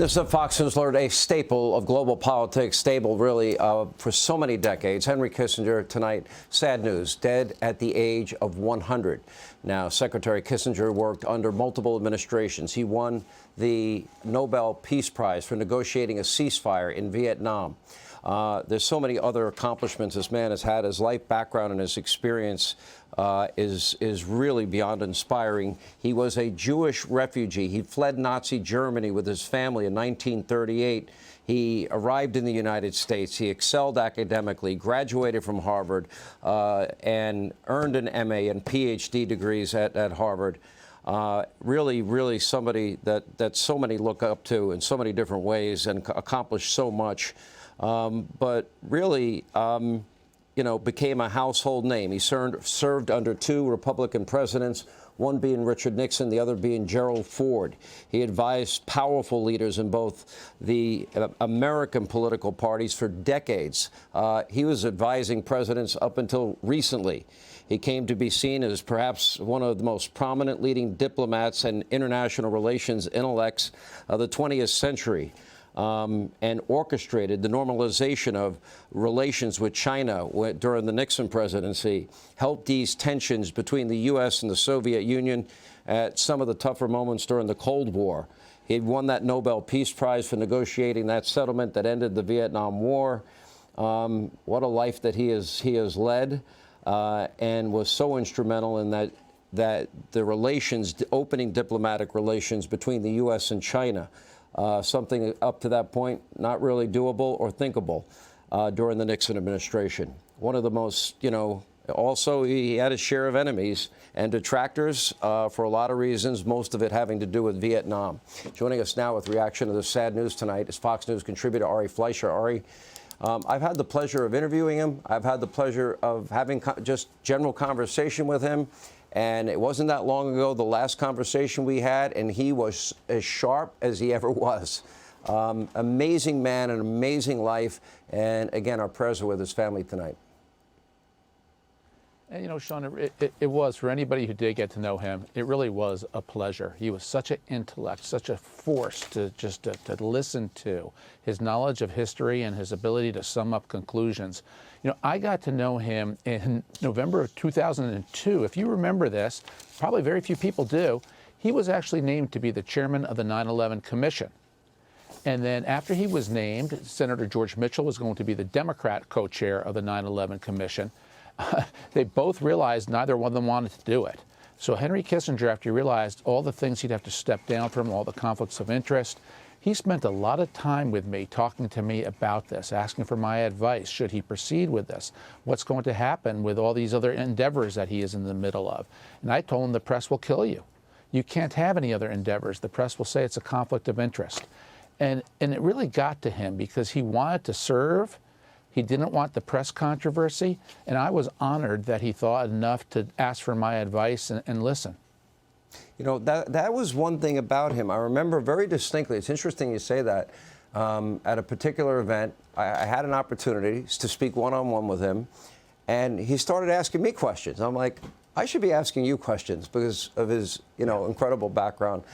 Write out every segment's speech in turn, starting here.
This is a Fox News alert, a staple of global politics, stable really for so many decades. Henry Kissinger tonight, sad news, dead at the age of 100. Now, Secretary Kissinger worked under multiple administrations. He won the Nobel Peace Prize for negotiating a ceasefire in Vietnam. There's so many other accomplishments this man has had. His life background and his experience is really beyond inspiring. He was a Jewish refugee. He fled Nazi Germany with his family in 1938. He arrived in the United States. He excelled academically, graduated from Harvard, and earned an MA and PhD degrees at Harvard. Really somebody that so many look up to in so many different ways and accomplished so much. But really, became a household name. He served under two Republican presidents, one being Richard Nixon, the other being Gerald Ford. He advised powerful leaders in both the American political parties for decades. He was advising presidents up until recently. He came to be seen as perhaps one of the most prominent leading diplomats and international relations intellects of the 20th century. And orchestrated the normalization of relations with China during the Nixon presidency, helped ease tensions between the U.S. and the Soviet Union at some of the tougher moments during the Cold War. He won that Nobel Peace Prize for negotiating that settlement that ended the Vietnam War. What a life that he has led, and was so instrumental in that the relations, opening diplomatic relations between the U.S. and China. Something up to that point not really doable or thinkable during the Nixon administration. One of the most, also he had his share of enemies and detractors for a lot of reasons, most of it having to do with Vietnam. Joining us now with reaction to the sad news tonight is Fox News contributor Ari Fleischer. Ari, I've had the pleasure of interviewing him. I've had the pleasure of having just general conversation with him. And it wasn't that long ago, the last conversation we had, and he was as sharp as he ever was. Amazing man, an amazing life. And again, our prayers are with his family tonight. And, Sean, it was, for anybody who did get to know him, it really was a pleasure. He was such an intellect, such a force to listen to. His knowledge of history and his ability to sum up conclusions. I got to know him in November of 2002. If you remember this, probably very few people do, he was actually named to be the chairman of the 9/11 Commission. And then after he was named, Senator George Mitchell was going to be the Democrat co-chair of the 9/11 Commission. They both realized neither one of them wanted to do it. So Henry Kissinger, after he realized all the things he'd have to step down from, all the conflicts of interest, he spent a lot of time with me, talking to me about this, asking for my advice. Should he proceed with this? What's going to happen with all these other endeavors that he is in the middle of? And I told him the press will kill you. You can't have any other endeavors. The press will say it's a conflict of interest. And it really got to him because he wanted to serve. He didn't want the press controversy, and I was honored that he thought enough to ask for my advice and listen. That was one thing about him. I remember very distinctly. It's interesting you say that. At a particular event, I had an opportunity to speak one-on-one with him, and he started asking me questions. I'm like, I should be asking you questions because of his, incredible background.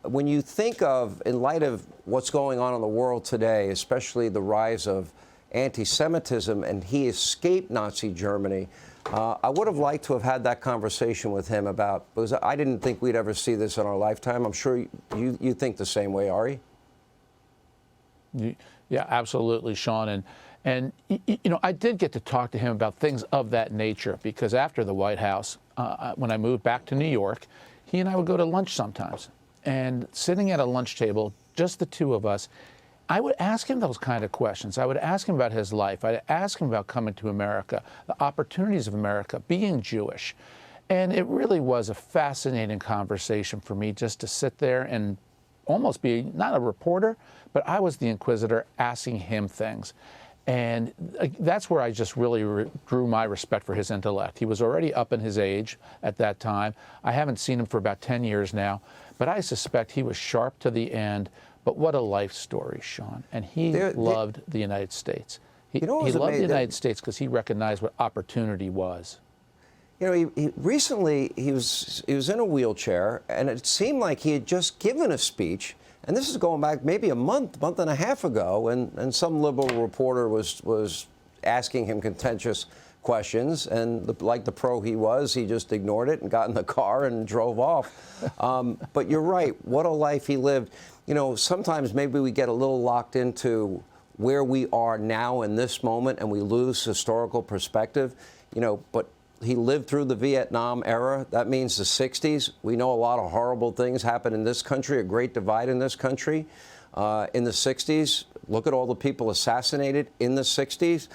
When you think of, in light of what's going on in the world today, especially the rise of anti-Semitism, and he escaped Nazi Germany, I would have liked to have had that conversation with him because I didn't think we'd ever see this in our lifetime. I'm sure you think the same way, Ari. Yeah, absolutely, Sean. And I did get to talk to him about things of that nature because after the White House, when I moved back to New York, he and I would go to lunch sometimes. And sitting at a lunch table, just the two of us, I would ask him those kind of questions. I would ask him about his life. I'd ask him about coming to America, the opportunities of America, being Jewish. And it really was a fascinating conversation for me just to sit there and almost be not a reporter, but I was the inquisitor asking him things. And that's where I just really drew my respect for his intellect. He was already up in his age at that time. I haven't seen him for about 10 years now, but I suspect he was sharp to the end. But what a life story, Sean. And he loved the United States. He loved the United States because he recognized what opportunity was. Recently he was in a wheelchair, and it seemed like he had just given a speech And this is going back maybe a month and a half ago, and some liberal reporter was asking him contentious questions, and like the pro he was, he just ignored it and got in the car and drove off. But you're right, what a life he lived. You know, sometimes maybe we get a little locked into where we are now in this moment and we lose historical perspective, you know, but he lived through the Vietnam era. That means the 60s. We know a lot of horrible things happened in this country, a great divide in this country. In the 60s, look at all the people assassinated in the 60s.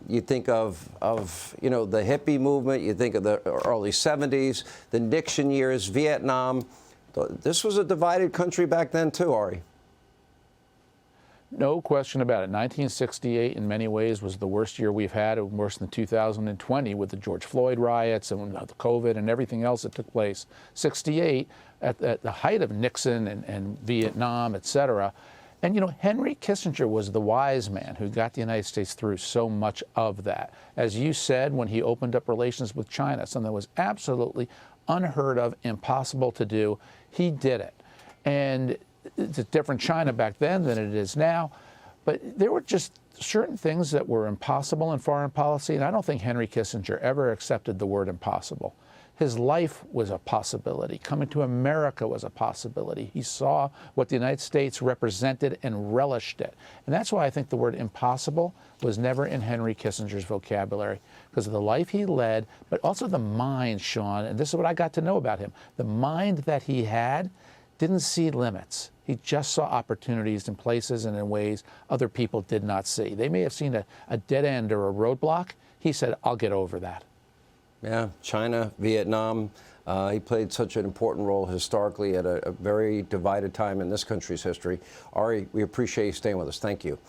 You think of you know, the hippie movement. You think of the early 70s, the Nixon years, Vietnam. This was a divided country back then, too, Ari. No question about it. 1968, in many ways, was the worst year we've had, worse than 2020 with the George Floyd riots and the COVID and everything else that took place. 68, at the height of Nixon and Vietnam, et cetera. And, you know, Henry Kissinger was the wise man who got the United States through so much of that. As you said, when he opened up relations with China, something that was absolutely unheard of, impossible to do, he did it. And it's a different China back then than it is now. But there were just certain things that were impossible in foreign policy, and I don't think Henry Kissinger ever accepted the word impossible. His life was a possibility. Coming to America was a possibility. He saw what the United States represented and relished it. And that's why I think the word impossible was never in Henry Kissinger's vocabulary, because of the life he led, but also the mind, Sean, and this is what I got to know about him. The mind that he had didn't see limits. He just saw opportunities in places and in ways other people did not see. They may have seen a dead end or a roadblock. He said, I'll get over that. Yeah, China, Vietnam. He played such an important role historically at a very divided time in this country's history. Ari, we appreciate you staying with us. Thank you.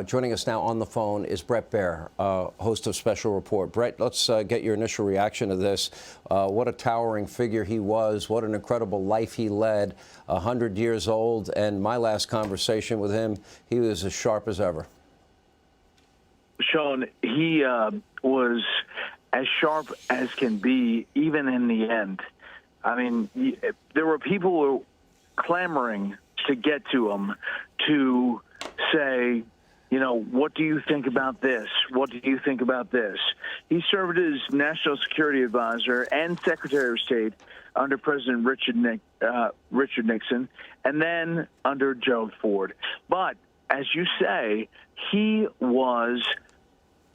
Joining us now on the phone is Bret Baier, host of Special Report. Bret, let's get your initial reaction to this. What a towering figure he was. What an incredible life he led. 100 years old. And my last conversation with him, he was as sharp as ever. Sean, he was as sharp as can be, even in the end. I mean, there were people who were clamoring to get to him to say, you know, what do you think about this? What do you think about this? He served as National Security Advisor and Secretary of State under President Richard Nixon, and then under Joe Ford. But, as you say, he was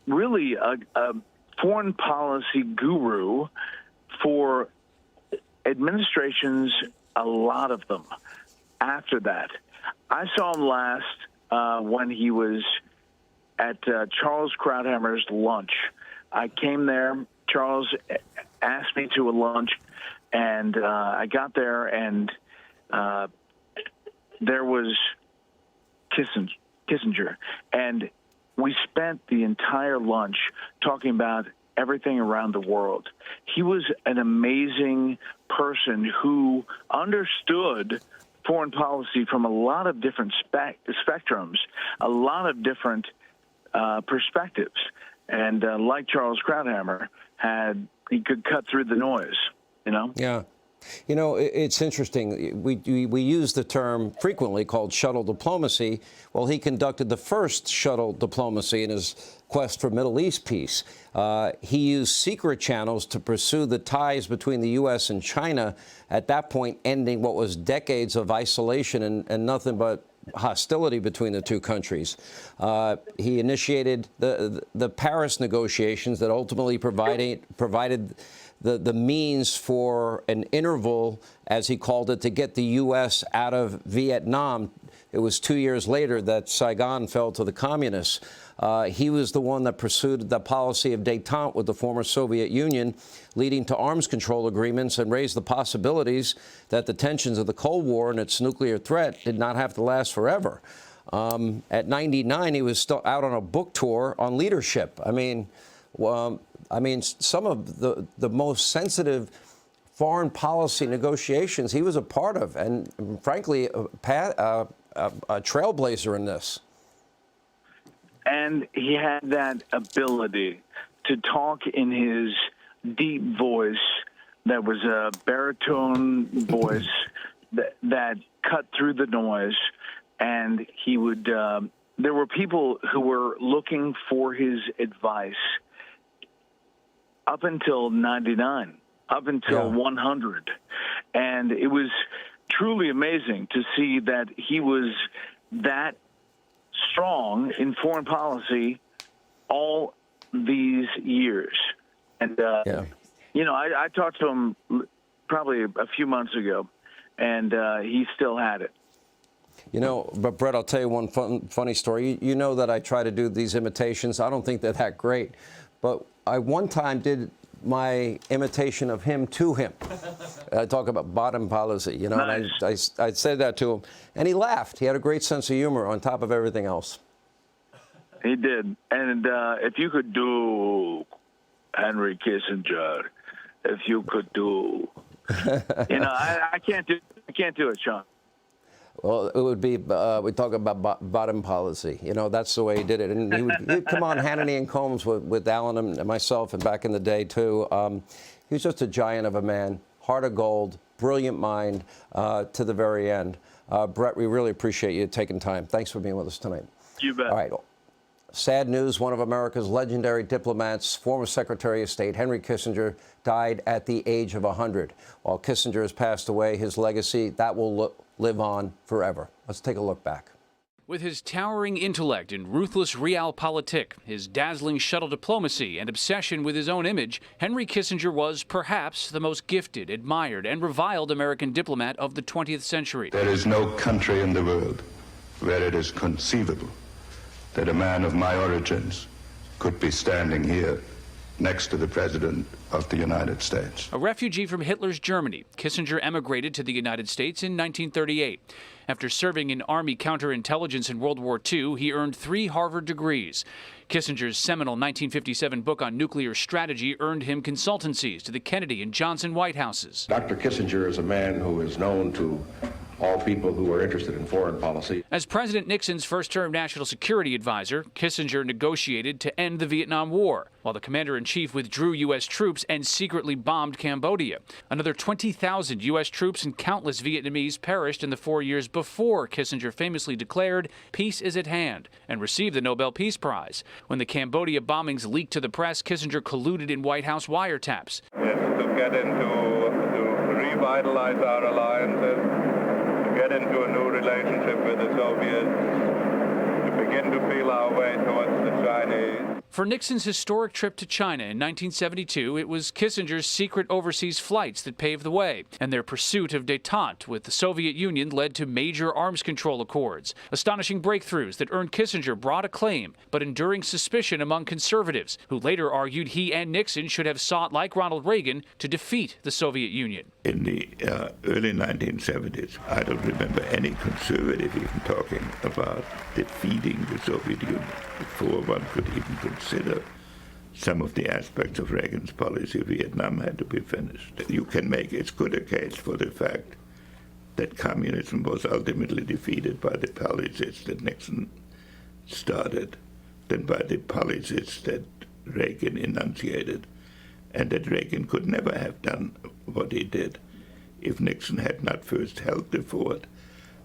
really a foreign policy guru for administrations, a lot of them. After that, I saw him last when he was at Charles Krauthammer's lunch. I came there. Charles asked me to a lunch, and I got there, and there was Kissinger. And we spent the entire lunch talking about everything around the world. He was an amazing person who understood foreign policy from a lot of different spectrums, a lot of different perspectives. And like Charles Krauthammer, he could cut through the noise, you know? Yeah. You know, it's interesting. We use the term frequently called shuttle diplomacy. Well, he conducted the first shuttle diplomacy in his quest for Middle East peace. He used secret channels to pursue the ties between the U.S. and China, at that point ending what was decades of isolation and nothing but hostility between the two countries. He initiated the Paris negotiations that ultimately provided the means for an interval, as he called it, to get the U.S. out of Vietnam. It was 2 years later that Saigon fell to the communists. He was the one that pursued the policy of détente with the former Soviet Union, leading to arms control agreements and raised the possibilities that the tensions of the Cold War and its nuclear threat did not have to last forever. At 99, he was still out on a book tour on leadership. I mean, some of the most sensitive foreign policy negotiations he was a part of, and frankly, a trailblazer in this. And he had that ability to talk in his deep voice that was a baritone voice that cut through the noise, and he would. There were people who were looking for his advice up until 99, up until 100, and it was truly amazing to see that he was that strong in foreign policy all these years. And, you know, I talked to him probably a few months ago, and he still had it. You know, but Brett, I'll tell you one funny story. You know that I try to do these imitations. I don't think they're that great, but I one time did my imitation of him to him. I talk about bottom policy, you know, nice. And I said that to him, and he laughed. He had a great sense of humor on top of everything else. He did. And if you could do Henry Kissinger, if you could do, you know, I can't do it, Sean. Well, it would be, we talk about bottom policy. You know, that's the way he did it. And he'd come on Hannity and Combs with Alan and myself, and back in the day, too. He was just a giant of a man, heart of gold, brilliant mind to the very end. Brett, we really appreciate you taking time. Thanks for being with us tonight. You bet. All right. Sad news, one of America's legendary diplomats, former Secretary of State Henry Kissinger, died at the age of 100. While Kissinger has passed away, his legacy, that will live on forever. Let's take a look back. With his towering intellect and ruthless realpolitik, his dazzling shuttle diplomacy and obsession with his own image, Henry Kissinger was perhaps the most gifted, admired, and reviled American diplomat of the 20th century. There is no country in the world where it is conceivable that a man of my origins could be standing here next to the President of the United States. A refugee from Hitler's Germany, Kissinger emigrated to the United States in 1938. After serving in Army counterintelligence in World War II, he earned 3 Harvard degrees. Kissinger's seminal 1957 book on nuclear strategy earned him consultancies to the Kennedy and Johnson White Houses. Dr. Kissinger is a man who is known to all people who are interested in foreign policy. As President Nixon's first-term national security advisor, Kissinger negotiated to end the Vietnam War, while the commander-in-chief withdrew U.S. troops and secretly bombed Cambodia. Another 20,000 U.S. troops and countless Vietnamese perished in the 4 years before Kissinger famously declared peace is at hand and received the Nobel Peace Prize. When the Cambodia bombings leaked to the press, Kissinger colluded in White House wiretaps. It's to get to revitalize our alliances, get into a new relationship with the Soviets, to begin to feel our way towards the Chinese. For Nixon's historic trip to China in 1972, it was Kissinger's secret overseas flights that paved the way, and their pursuit of détente with the Soviet Union led to major arms control accords, astonishing breakthroughs that earned Kissinger broad acclaim, but enduring suspicion among conservatives, who later argued he and Nixon should have sought, like Ronald Reagan, to defeat the Soviet Union. In the early 1970s, I don't remember any conservative even talking about defeating the Soviet Union before one could even consider some of the aspects of Reagan's policy. Vietnam had to be finished. You can make as good a case for the fact that communism was ultimately defeated by the policies that Nixon started than by the policies that Reagan enunciated, and that Reagan could never have done what he did if Nixon had not first held the fort,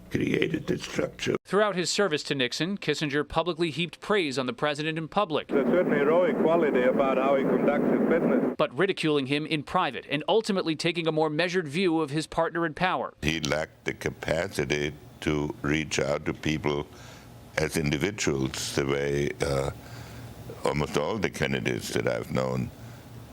created the structure. Throughout his service to Nixon, Kissinger publicly heaped praise on the president in public. There's a certain heroic quality about how he conducts his business. But ridiculing him in private and ultimately taking a more measured view of his partner in power. He lacked the capacity to reach out to people as individuals the way almost all the candidates that I've known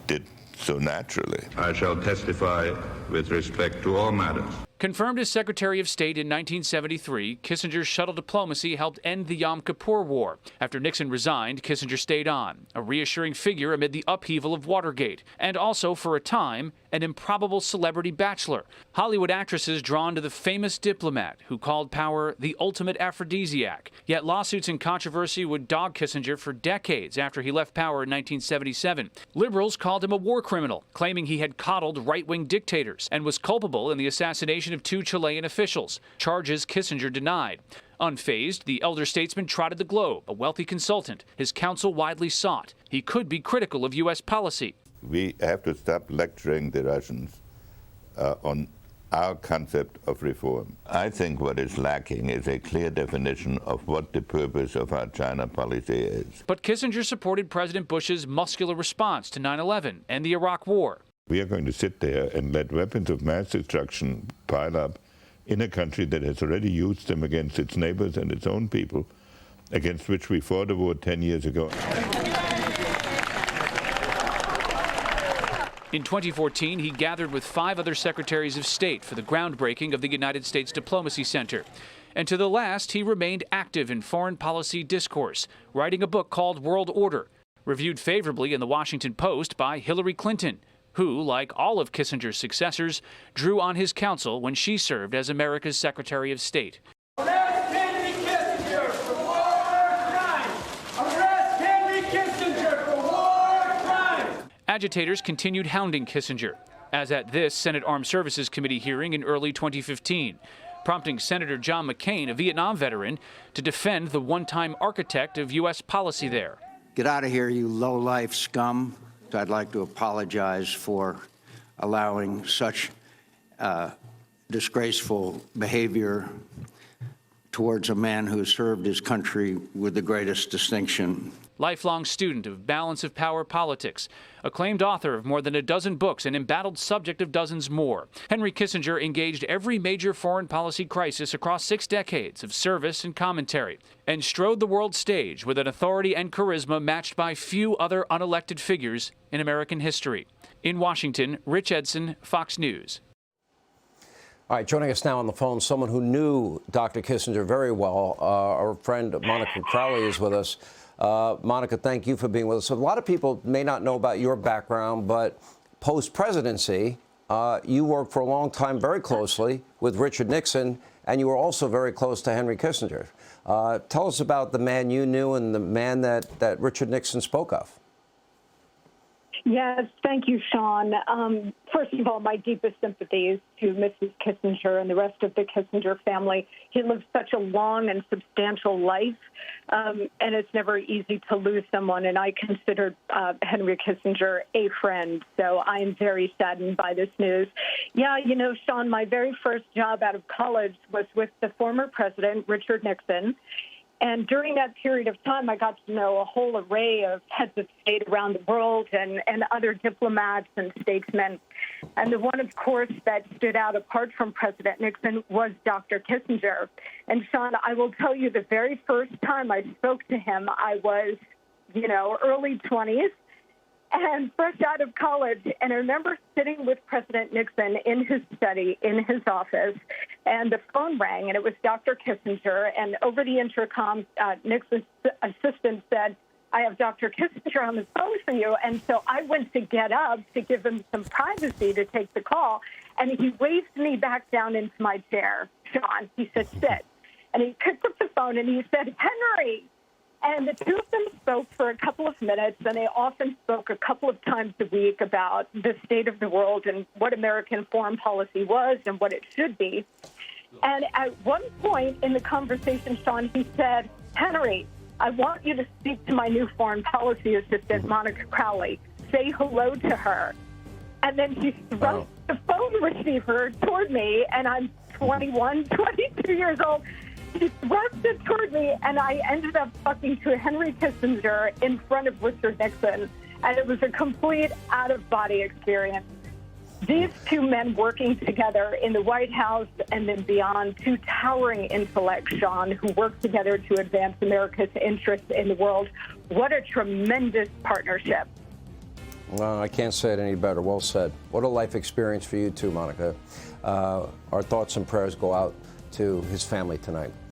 did so naturally. I shall testify with respect to all matters. Confirmed as Secretary of State in 1973, Kissinger's shuttle diplomacy helped end the Yom Kippur War. After Nixon resigned, Kissinger stayed on, a reassuring figure amid the upheaval of Watergate, and also, for a time, an improbable celebrity bachelor. Hollywood actresses drawn to the famous diplomat who called power the ultimate aphrodisiac. Yet lawsuits and controversy would dog Kissinger for decades after he left power in 1977. Liberals called him a war criminal, claiming he had coddled right-wing dictators and was culpable in the assassination of 2 Chilean officials, charges Kissinger denied. Unfazed, the elder statesman trotted the globe, a wealthy consultant, his counsel widely sought. He could be critical of U.S. policy. We have to stop lecturing the Russians on our concept of reform. I think what is lacking is a clear definition of what the purpose of our China policy is. But Kissinger supported President Bush's muscular response to 9/11 and the Iraq War. We are going to sit there and let weapons of mass destruction pile up in a country that has already used them against its neighbors and its own people, against which we fought a war 10 years ago. In 2014, he gathered with 5 other secretaries of state for the groundbreaking of the United States Diplomacy Center. And to the last, he remained active in foreign policy discourse, writing a book called World Order, reviewed favorably in the Washington Post by Hillary Clinton, who, like all of Kissinger's successors, drew on his counsel when she served as America's Secretary of State. Arrest Henry Kissinger for war crimes! Arrest Henry Kissinger for war crimes! Agitators continued hounding Kissinger, as at this Senate Armed Services Committee hearing in early 2015, prompting Senator John McCain, a Vietnam veteran, to defend the one-time architect of U.S. policy there. Get out of here, you low-life scum. I'd like to apologize for allowing such disgraceful behavior towards a man who served his country with the greatest distinction. Lifelong student of balance of power politics, acclaimed author of more than a dozen books and embattled subject of dozens more, Henry Kissinger engaged every major foreign policy crisis across 6 decades of service and commentary, and strode the world stage with an authority and charisma matched by few other unelected figures in American history. In Washington, Rich Edson, Fox News. All right, joining us now on the phone, someone who knew Dr. Kissinger very well. Our friend Monica Crowley is with us. Monica, thank you for being with us. So a lot of people may not know about your background, but post-presidency, you worked for a long time very closely with Richard Nixon, and you were also very close to Henry Kissinger. Tell us about the man you knew and the man that Richard Nixon spoke of. Yes, thank you, Sean. First of all, my deepest sympathies to Mrs. Kissinger and the rest of the Kissinger family. He lived such a long and substantial life, and it's never easy to lose someone. And I considered Henry Kissinger a friend, so I am very saddened by this news. Yeah, you know, Sean, my very first job out of college was with the former president, Richard Nixon. And during that period of time, I got to know a whole array of heads of state around the world and other diplomats and statesmen. And the one, of course, that stood out apart from President Nixon was Dr. Kissinger. And, Sean, I will tell you, the very first time I spoke to him, I was, early 20s. And fresh out of college, and I remember sitting with President Nixon in his study, in his office, and the phone rang, and it was Dr. Kissinger, and over the intercom, Nixon's assistant said, "I have Dr. Kissinger on the phone for you," and so I went to get up to give him some privacy to take the call, and he waved me back down into my chair. Sean, he said, "Sit," and he picked up the phone, and he said, "Henry." And the two of them spoke for a couple of minutes, and they often spoke a couple of times a week about the state of the world and what American foreign policy was and what it should be. And at one point in the conversation, Sean, he said, "Henry, I want you to speak to my new foreign policy assistant, Monica Crowley. Say hello to her." And then he thrust the phone receiver toward me, and I'm 21, 22 years old. He thrust it toward me, and I ended up talking to Henry Kissinger in front of Richard Nixon, and it was a complete out-of-body experience. These two men working together in the White House and then beyond, two towering intellects, Sean, who work together to advance America's interests in the world. What a tremendous partnership. Well, I can't say it any better. Well said. What a life experience for you too, Monica. Our thoughts and prayers go out to his family tonight.